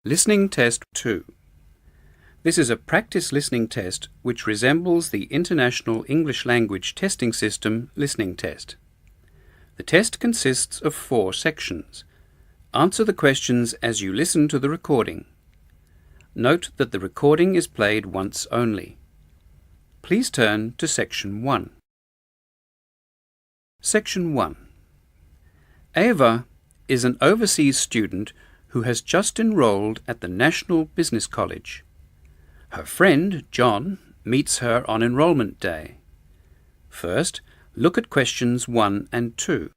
Listening Test 2. This is a practice listening test which resembles the International English Language Testing System listening test. The test consists of 4 sections. Answer the questions as you listen to the recording. Note that the recording is played once only. Please turn to Section 1. Section 1. Eva is an overseas student who has just enrolled at the National Business College. Her friend, John, meets her on enrollment day. First, look at questions 1 and 2.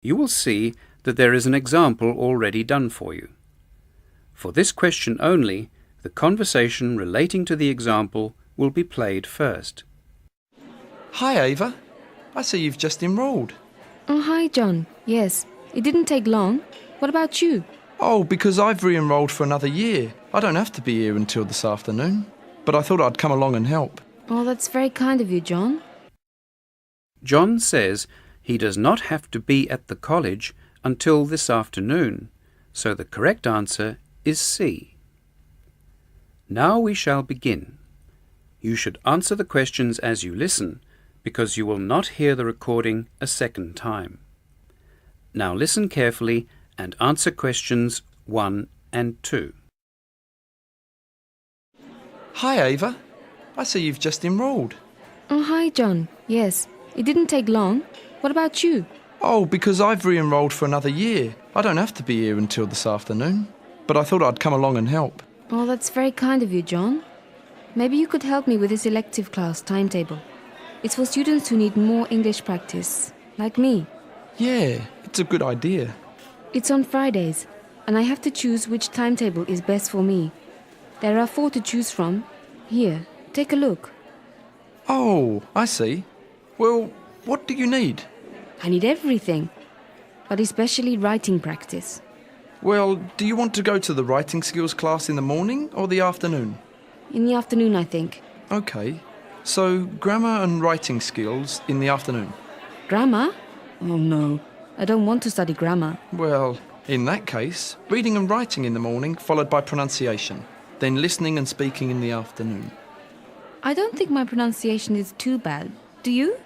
You will see that there is an example already done for you. For this question only, the conversation relating to the example will be played first. Hi Ava, I see you've just enrolled. Oh, hi John. Yes, it didn't take long. What about you? Oh, because I've re-enrolled for another year. I don't have to be here until this afternoon, but I thought I'd come along and help. Oh, that's very kind of you, John. John says he does not have to be at the college until this afternoon, so the correct answer is C. Now we shall begin. You should answer the questions as you listen, because you will not hear the recording a second time. Now listen carefully and answer questions 1 and 2. Hi Ava, I see you've just enrolled. Oh, hi John. Yes, it didn't take long. What about you? Oh, because I've re-enrolled for another year. I don't have to be here until this afternoon, but I thought I'd come along and help. Oh, that's very kind of you, John. Maybe you could help me with this elective class timetable. It's for students who need more English practice, like me. Yeah, it's a good idea. It's on Fridays, and I have to choose which timetable is best for me. There are 4 to choose from. Here, take a look. Oh, I see. Well, what do you need? I need everything, but especially writing practice. Well, do you want to go to the writing skills class in the morning or the afternoon? In the afternoon, I think. Okay, so grammar and writing skills in the afternoon. Grammar? Oh no, I don't want to study grammar. Well, in that case, reading and writing in the morning followed by pronunciation, then listening and speaking in the afternoon. I don't think my pronunciation is too bad. Do you?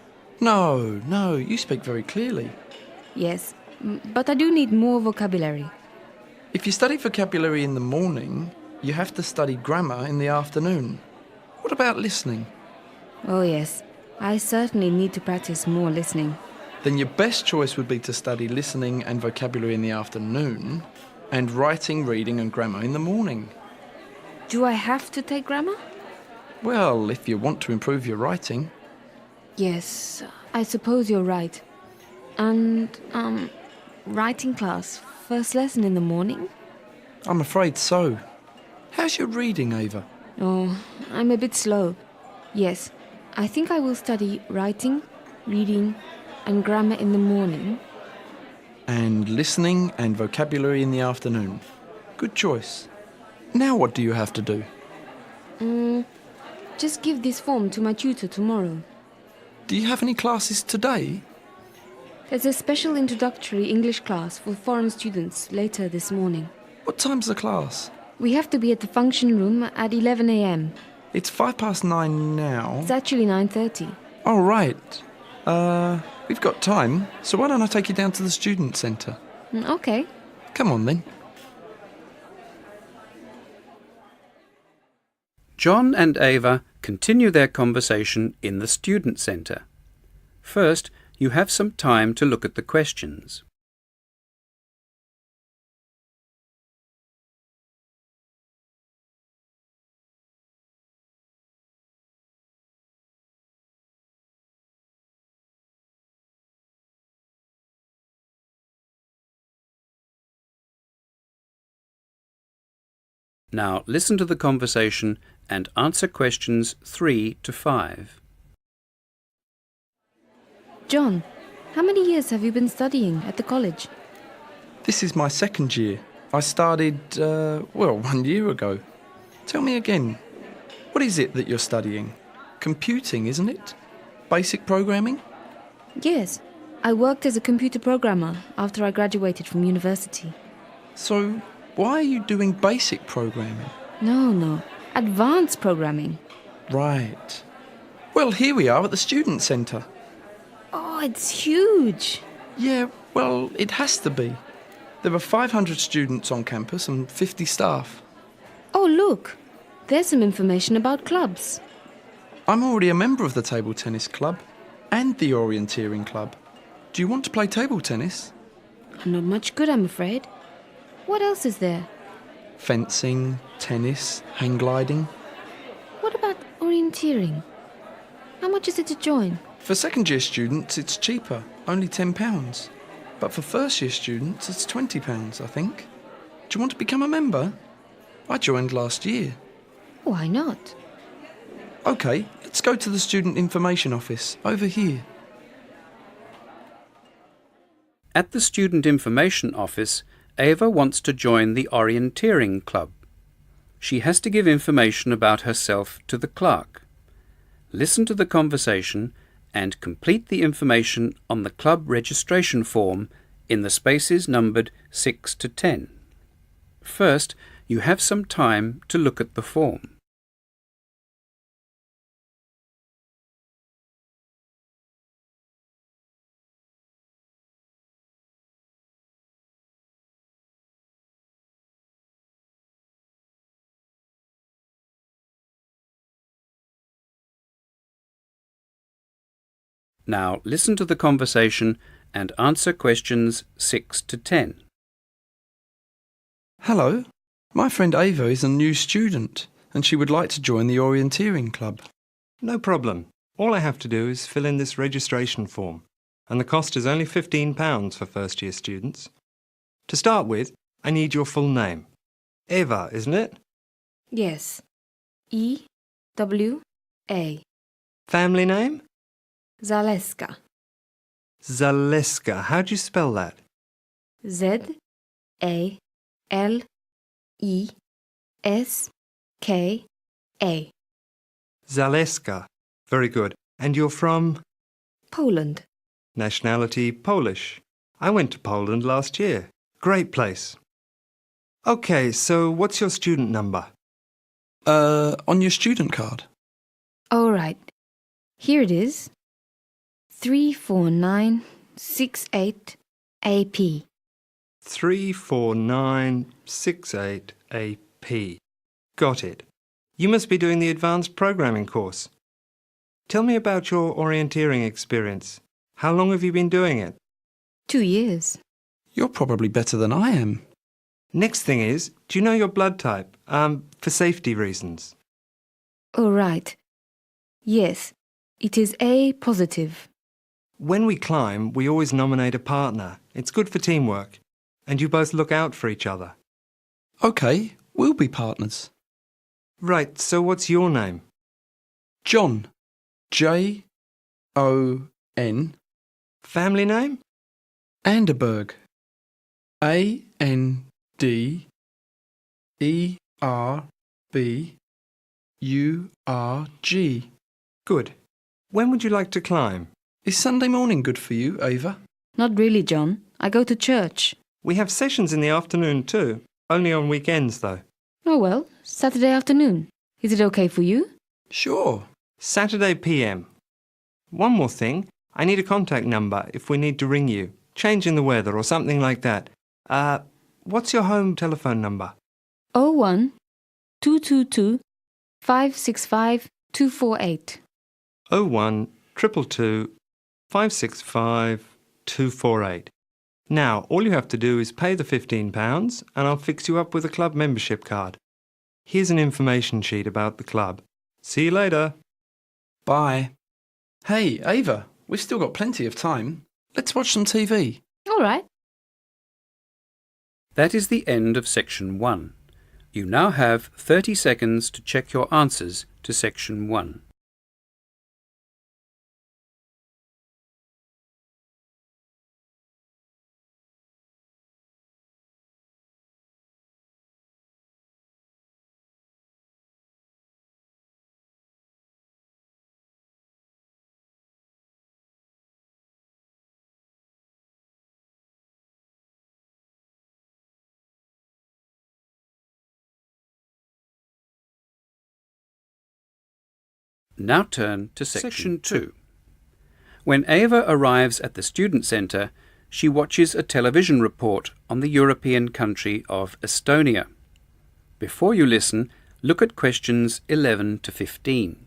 No, you speak very clearly. Yes, but I do need more vocabulary. If you study vocabulary in the morning, you have to study grammar in the afternoon. What about listening? Oh yes, I certainly need to practice more listening. Then your best choice would be to study listening and vocabulary in the afternoon and writing, reading and grammar in the morning. Do I have to take grammar? Well, if you want to improve your writing. Yes, I suppose you're right. And, writing class, first lesson in the morning? I'm afraid so. How's your reading, Ava? Oh, I'm a bit slow. Yes, I think I will study writing, reading and grammar in the morning. And listening and vocabulary in the afternoon. Good choice. Now what do you have to do? Just give this form to my tutor tomorrow. Do you have any classes today? There's a special introductory English class for foreign students later this morning. What time's the class? We have to be at the function room at 11 a.m. It's 9:05 now. It's actually 9:30. Oh, right. We've got time, so why don't I take you down to the student centre? Okay. Come on then. John and Ava continue their conversation in the student centre. First, you have some time to look at the questions. Now listen to the conversation and answer questions 3 to 5. John, How many years have you been studying at the college? This is my second year. I started, 1 year ago. Tell me again, what is it that you're studying? Computing, isn't it? Basic programming? Yes. I worked as a computer programmer after I graduated from university. So, why are you doing basic programming? No. Advanced programming. Right. Well, here we are at the student centre. Oh, it's huge. Yeah, well, it has to be. There are 500 students on campus and 50 staff. Oh, look. There's some information about clubs. I'm already a member of the table tennis club and the orienteering club. Do you want to play table tennis? I'm not much good, I'm afraid. What else is there? Fencing, tennis, hang gliding. What about orienteering? How much is it to join? For second year students, it's cheaper, only £10. But for first year students, it's £20, I think. Do you want to become a member? I joined last year. Why not? OK, let's go to the student information office, over here. At the Student Information Office, Ava wants to join the Orienteering Club. She has to give information about herself to the clerk. Listen to the conversation and complete the information on the club registration form in the spaces numbered 6 to 10. First, you have some time to look at the form. Now listen to the conversation and answer questions 6 to 10. Hello, my friend Ava is a new student and she would like to join the orienteering club. No problem. All I have to do is fill in this registration form, and the cost is only £15 for first-year students. To start with, I need your full name. Eva, isn't it? Yes. E-W-A. Family name? Zaleska. Zaleska. How do you spell that? Z-A-L-E-S-K-A. Zaleska. Very good. And you're from? Poland. Nationality Polish. I went to Poland last year. Great place. OK, so what's your student number? On your student card. All right. Here it is. 34968 AP. 34968 AP. Got it. You must be doing the advanced programming course. Tell me about your orienteering experience. How long have you been doing it? 2 years. You're probably better than I am. Next thing is, do you know your blood type? For safety reasons. All right. Yes, it is A positive. When we climb, we always nominate a partner. It's good for teamwork. And you both look out for each other. OK, we'll be partners. Right, so what's your name? John. J-O-N. Family name? Anderberg. A-N-D-E-R-B-U-R-G. Good. When would you like to climb? Is Sunday morning good for you, Ava? Not really, John. I go to church. We have sessions in the afternoon too. Only on weekends though. Oh well, Saturday afternoon. Is it okay for you? Sure. Saturday PM. One more thing. I need a contact number if we need to ring you. Change in the weather or something like that. What's your home telephone number? 01 222 565 248. 01 222 565 248. Now, all you have to do is pay the £15 and I'll fix you up with a club membership card. Here's an information sheet about the club. See you later. Bye. Hey, Ava, we've still got plenty of time. Let's watch some TV. All right. That is the end of Section 1. You now have 30 seconds to check your answers to Section 1. Now turn to Section 2. When Ava arrives at the Student Centre, she watches a television report on the European country of Estonia. Before you listen, look at questions 11 to 15.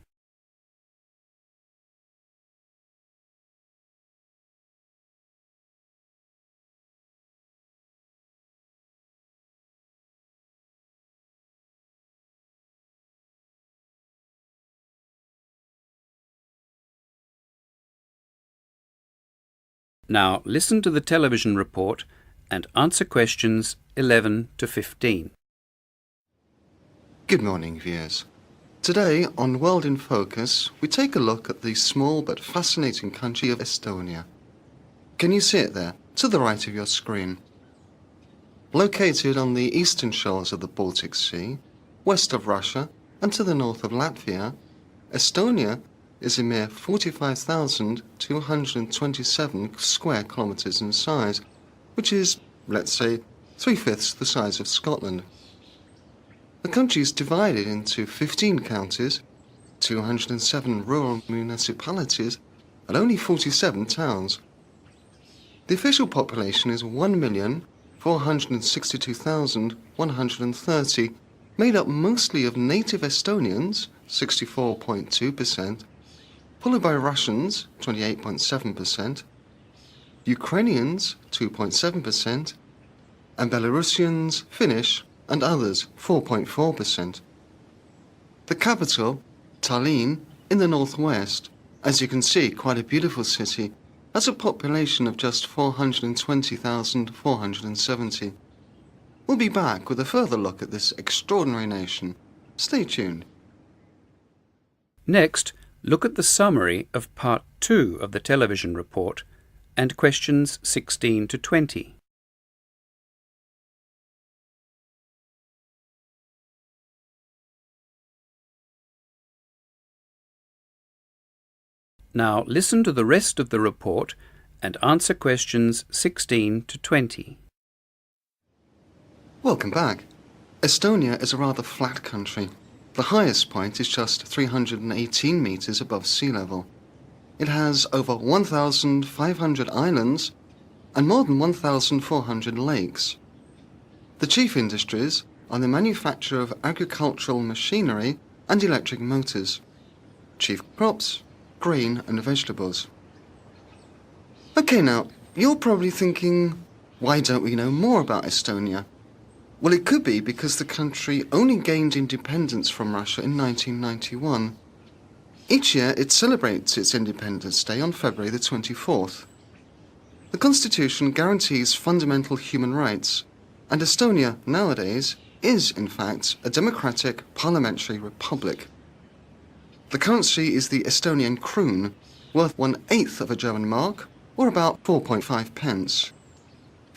Now listen to the television report and answer questions 11 to 15. Good morning, viewers. Today on World in Focus, we take a look at the small but fascinating country of Estonia. Can you see it there, to the right of your screen? Located on the eastern shores of the Baltic Sea, west of Russia, and to the north of Latvia, Estonia is a mere 45,227 square kilometres in size, which is, let's say, 3/5 the size of Scotland. The country is divided into 15 counties, 207 rural municipalities, and only 47 towns. The official population is 1,462,130, made up mostly of native Estonians, 64.2%, followed by Russians, 28.7%, Ukrainians, 2.7%, and Belarusians, Finnish, and others, 4.4%. The capital, Tallinn, in the northwest, as you can see, quite a beautiful city, has a population of just 420,470. We'll be back with a further look at this extraordinary nation. Stay tuned. Next, look at the summary of Part 2 of the television report and questions 16 to 20. Now listen to the rest of the report and answer questions 16 to 20. Welcome back. Estonia is a rather flat country. The highest point is just 318 metres above sea level. It has over 1,500 islands and more than 1,400 lakes. The chief industries are the manufacture of agricultural machinery and electric motors. Chief crops, grain and vegetables. Okay, now, you're probably thinking, why don't we know more about Estonia? Well, it could be because the country only gained independence from Russia in 1991. Each year it celebrates its Independence Day on February the 24th. The Constitution guarantees fundamental human rights, and Estonia nowadays is, in fact, a democratic parliamentary republic. The currency is the Estonian kroon, worth 1/8 of a German mark, or about 4.5 pence.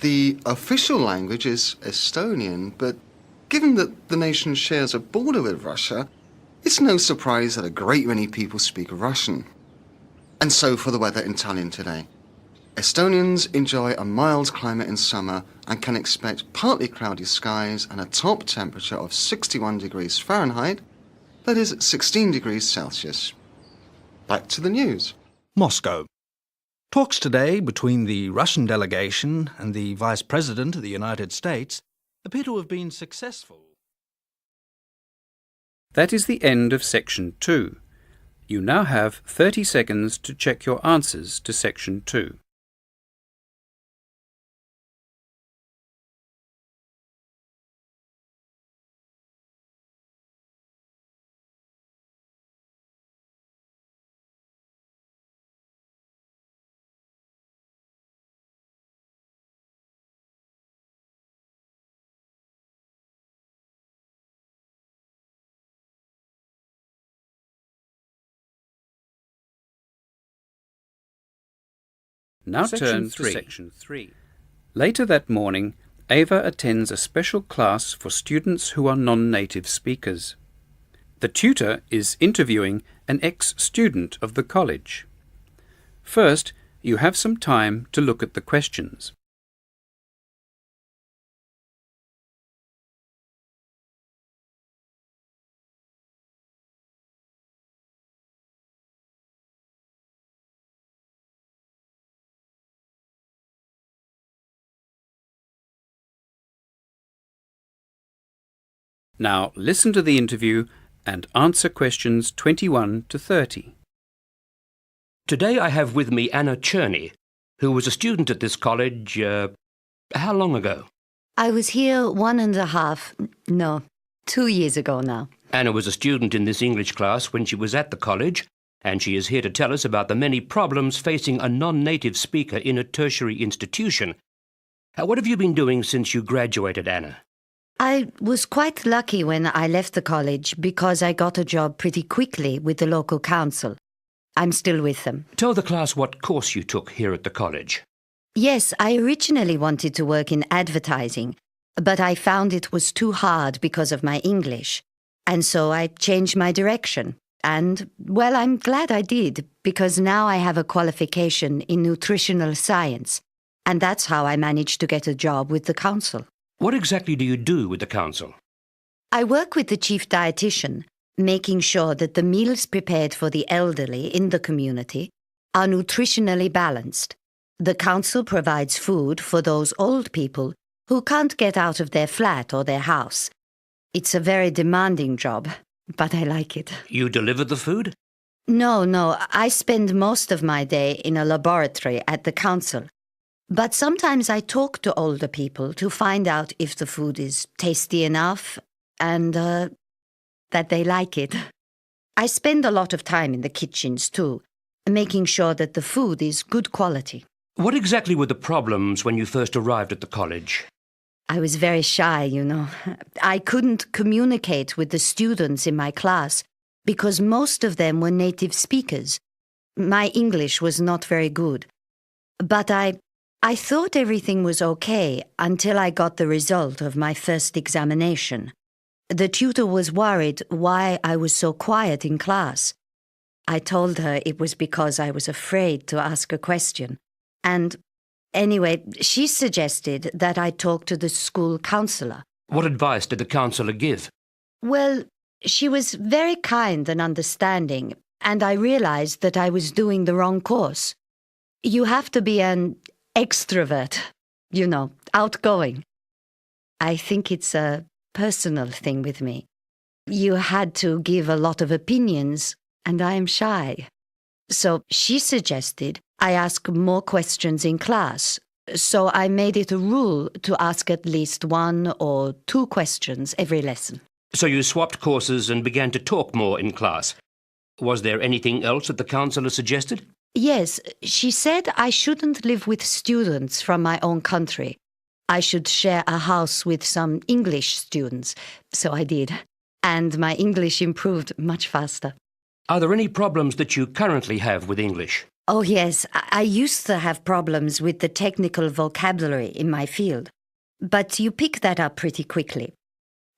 The official language is Estonian, but given that the nation shares a border with Russia, it's no surprise that a great many people speak Russian. And so for the weather in Tallinn today. Estonians enjoy a mild climate in summer and can expect partly cloudy skies and a top temperature of 61 degrees Fahrenheit, that is 16 degrees Celsius. Back to the news. Moscow. Talks today between the Russian delegation and the Vice President of the United States appear to have been successful. That is the end of Section 2. You now have 30 seconds to check your answers to Section 2. Now turn to Section 3. Later that morning, Ava attends a special class for students who are non-native speakers. The tutor is interviewing an ex-student of the college. First, you have some time to look at the questions. Now listen to the interview and answer questions 21 to 30. Today I have with me Anna Cherney, who was a student at this college, how long ago? I was here 2 years ago now. Anna was a student in this English class when she was at the college, and she is here to tell us about the many problems facing a non-native speaker in a tertiary institution. What have you been doing since you graduated, Anna? I was quite lucky when I left the college because I got a job pretty quickly with the local council. I'm still with them. Tell the class what course you took here at the college. Yes, I originally wanted to work in advertising, but I found it was too hard because of my English. And so I changed my direction. And, well, I'm glad I did, because now I have a qualification in nutritional science. And that's how I managed to get a job with the council. What exactly do you do with the council? I work with the chief dietitian, making sure that the meals prepared for the elderly in the community are nutritionally balanced. The council provides food for those old people who can't get out of their flat or their house. It's a very demanding job, but I like it. You deliver the food? No, I spend most of my day in a laboratory at the council. But sometimes I talk to older people to find out if the food is tasty enough and that they like it. I spend a lot of time in the kitchens too, making sure that the food is good quality. What exactly were the problems when you first arrived at the college? I was very shy, you know. I couldn't communicate with the students in my class because most of them were native speakers. My English was not very good. But I thought everything was okay until I got the result of my first examination. The tutor was worried why I was so quiet in class. I told her it was because I was afraid to ask a question. And anyway, she suggested that I talk to the school counsellor. What advice did the counsellor give? Well, she was very kind and understanding, and I realized that I was doing the wrong course. You have to be an extrovert, you know, outgoing. I think it's a personal thing with me. You had to give a lot of opinions, and I am shy. So she suggested I ask more questions in class. So I made it a rule to ask at least 1 or 2 questions every lesson. So you swapped courses and began to talk more in class. Was there anything else that the counsellor suggested? Yes, she said I shouldn't live with students from my own country. I should share a house with some English students. So I did. And my English improved much faster. Are there any problems that you currently have with English? Oh, yes. I used to have problems with the technical vocabulary in my field. But you pick that up pretty quickly.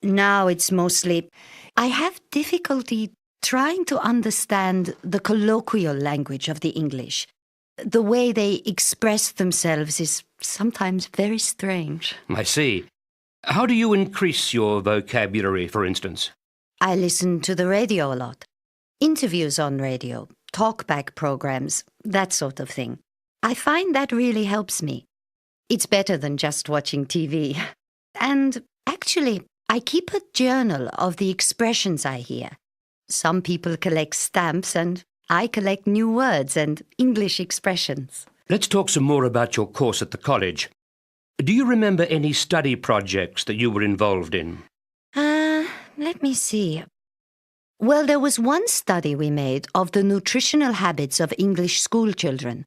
Now it's mostly, I have difficulty trying to understand the colloquial language of the English. The way they express themselves is sometimes very strange. I see. How do you increase your vocabulary, for instance? I listen to the radio a lot. Interviews on radio, talkback programs, that sort of thing. I find that really helps me. It's better than just watching TV. And actually, I keep a journal of the expressions I hear. Some people collect stamps and I collect new words and English expressions. Let's talk some more about your course at the college. Do you remember any study projects that you were involved in? Let me see. Well, there was one study we made of the nutritional habits of English school children.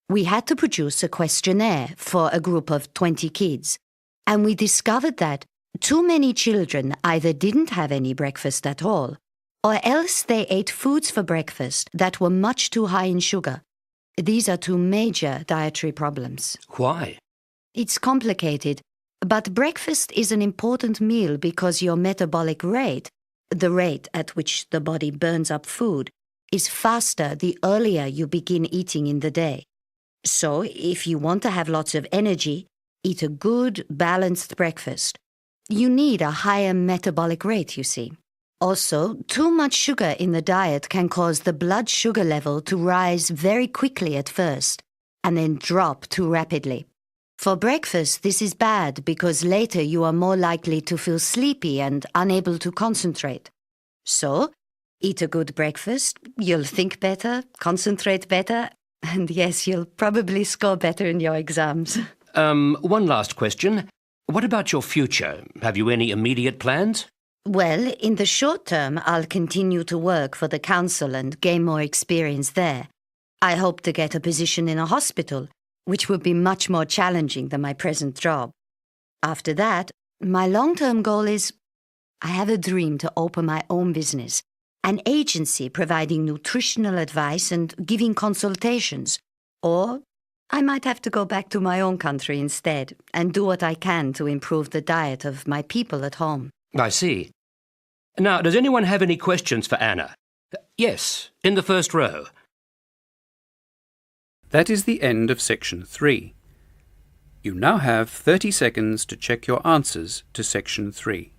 We had to produce a questionnaire for a group of 20 kids. And we discovered that too many children either didn't have any breakfast at all, or else they ate foods for breakfast that were much too high in sugar. These are 2 major dietary problems. Why? It's complicated, but breakfast is an important meal because your metabolic rate, the rate at which the body burns up food, is faster the earlier you begin eating in the day. So, if you want to have lots of energy, eat a good, balanced breakfast. You need a higher metabolic rate, you see. Also, too much sugar in the diet can cause the blood sugar level to rise very quickly at first, and then drop too rapidly. For breakfast, this is bad because later you are more likely to feel sleepy and unable to concentrate. So, eat a good breakfast, you'll think better, concentrate better, and yes, you'll probably score better in your exams. One last question. What about your future? Have you any immediate plans? Well, in the short term, I'll continue to work for the council and gain more experience there. I hope to get a position in a hospital, which would be much more challenging than my present job. After that, my long-term goal is I have a dream to open my own business, an agency providing nutritional advice and giving consultations. Or I might have to go back to my own country instead and do what I can to improve the diet of my people at home. I see. Now, does anyone have any questions for Anna? Yes, in the first row. That is the end of section 3. You now have 30 seconds to check your answers to section 3.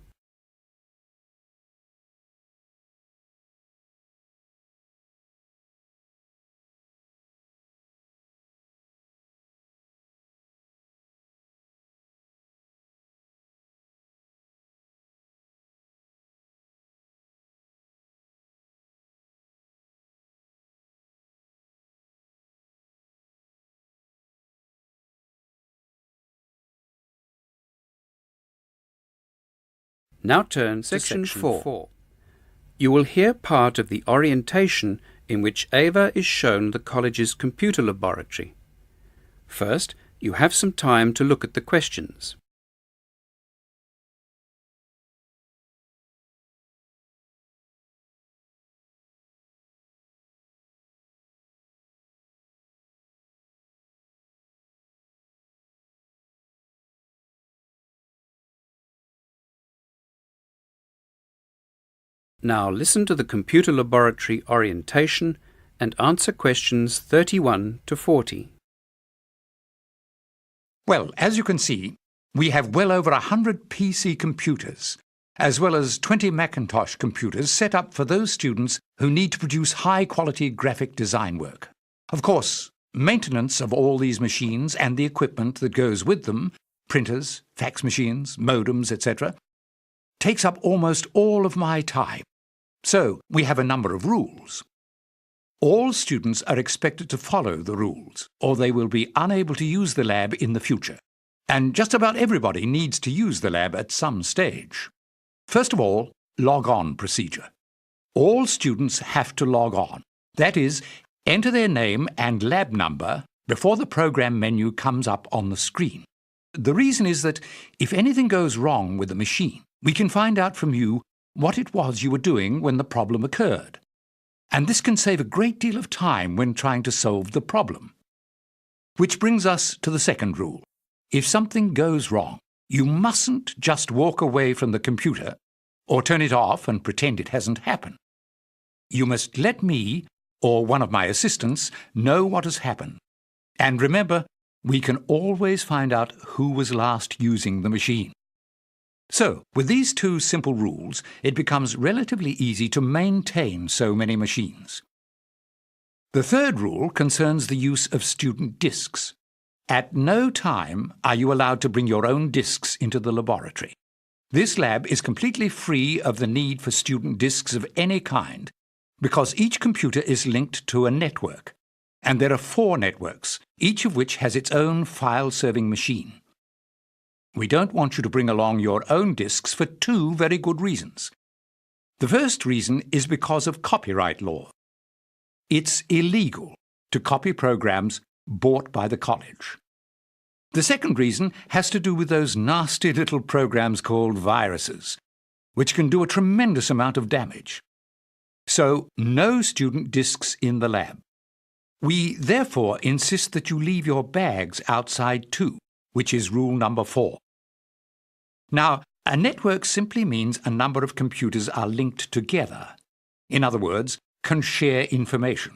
Now turn to section 4. You will hear part of the orientation in which Ava is shown the college's computer laboratory. First, you have some time to look at the questions. Now listen to the computer laboratory orientation and answer questions 31 to 40. Well, as you can see, we have well over 100 PC computers, as well as 20 Macintosh computers set up for those students who need to produce high-quality graphic design work. Of course, maintenance of all these machines and the equipment that goes with them, printers, fax machines, modems, etc., takes up almost all of my time. So, we have a number of rules. All students are expected to follow the rules, or they will be unable to use the lab in the future. And just about everybody needs to use the lab at some stage. First of all, log-on procedure. All students have to log on. That is, enter their name and lab number before the program menu comes up on the screen. The reason is that if anything goes wrong with the machine, we can find out from you what it was you were doing when the problem occurred. And this can save a great deal of time when trying to solve the problem. Which brings us to the second rule. If something goes wrong, you mustn't just walk away from the computer or turn it off and pretend it hasn't happened. You must let me or one of my assistants know what has happened. And remember, we can always find out who was last using the machine. So, with these two simple rules, it becomes relatively easy to maintain so many machines. The third rule concerns the use of student disks. At no time are you allowed to bring your own disks into the laboratory. This lab is completely free of the need for student disks of any kind, because each computer is linked to a network, and there are 4 networks, each of which has its own file-serving machine. We don't want you to bring along your own disks for 2 very good reasons. The first reason is because of copyright law. It's illegal to copy programs bought by the college. The second reason has to do with those nasty little programs called viruses, which can do a tremendous amount of damage. So, no student disks in the lab. We therefore insist that you leave your bags outside too, which is rule number 4. Now, a network simply means a number of computers are linked together. In other words, can share information.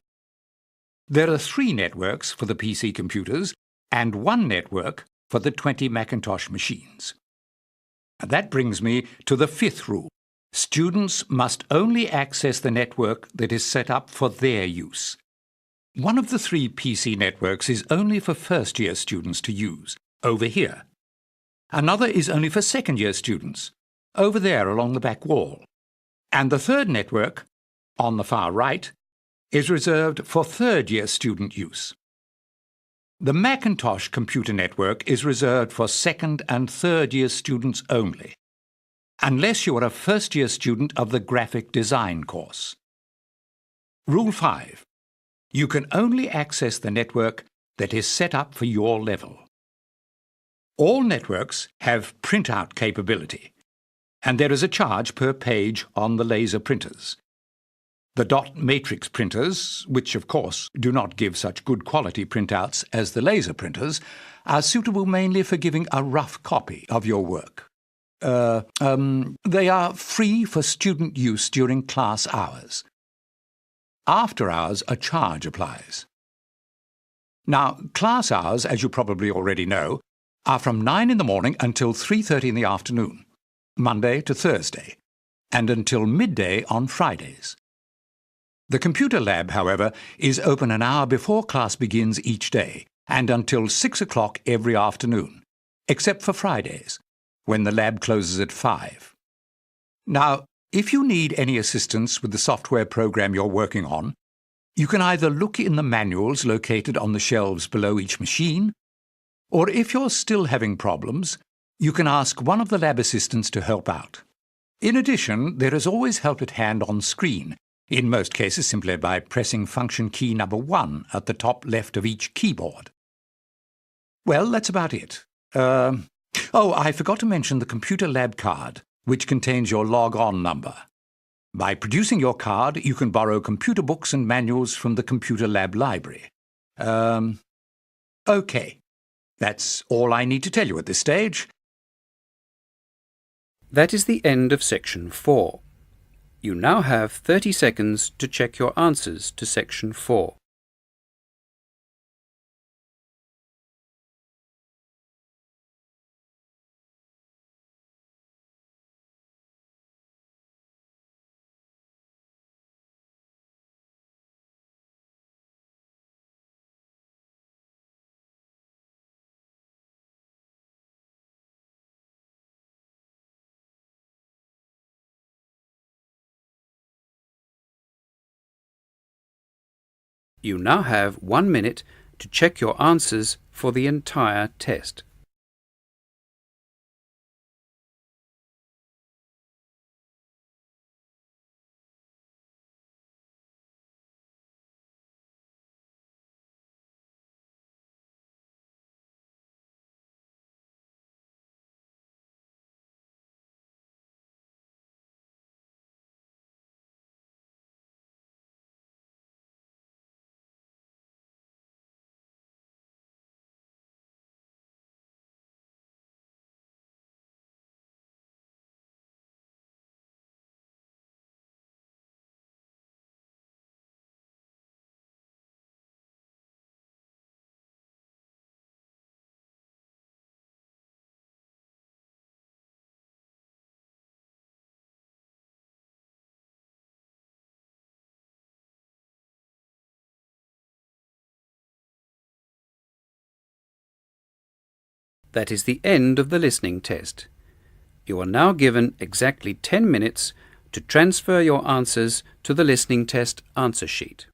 There are 3 networks for the PC computers and 1 network for the 20 Macintosh machines. And that brings me to the 5th rule. Students must only access the network that is set up for their use. One of the 3 PC networks is only for first-year students to use, over here. Another is only for second-year students, over there along the back wall. And the third network, on the far right, is reserved for third-year student use. The Macintosh computer network is reserved for second and third-year students only, unless you are a first-year student of the graphic design course. Rule 5. You can only access the network that is set up for your level. All networks have printout capability, and there is a charge per page on the laser printers. The dot matrix printers, which of course do not give such good quality printouts as the laser printers, are suitable mainly for giving a rough copy of your work. They are free for student use during class hours. After hours, a charge applies. Now, class hours, as you probably already know, are from 9 in the morning until 3:30 in the afternoon, Monday to Thursday, and until midday on Fridays. The computer lab, however, is open an hour before class begins each day and until 6 o'clock every afternoon, except for Fridays, when the lab closes at 5. Now, if you need any assistance with the software program you're working on, you can either look in the manuals located on the shelves below each machine, or if you're still having problems, you can ask one of the lab assistants to help out. In addition, there is always help at hand on screen, in most cases simply by pressing function key number 1 at the top left of each keyboard. Well, that's about it. I forgot to mention the computer lab card, which contains your log-on number. By producing your card, you can borrow computer books and manuals from the computer lab library. OK. That's all I need to tell you at this stage. That is the end of section 4. You now have 30 seconds to check your answers to section 4. You now have 1 minute to check your answers for the entire test. That is the end of the listening test. You are now given exactly 10 minutes to transfer your answers to the listening test answer sheet.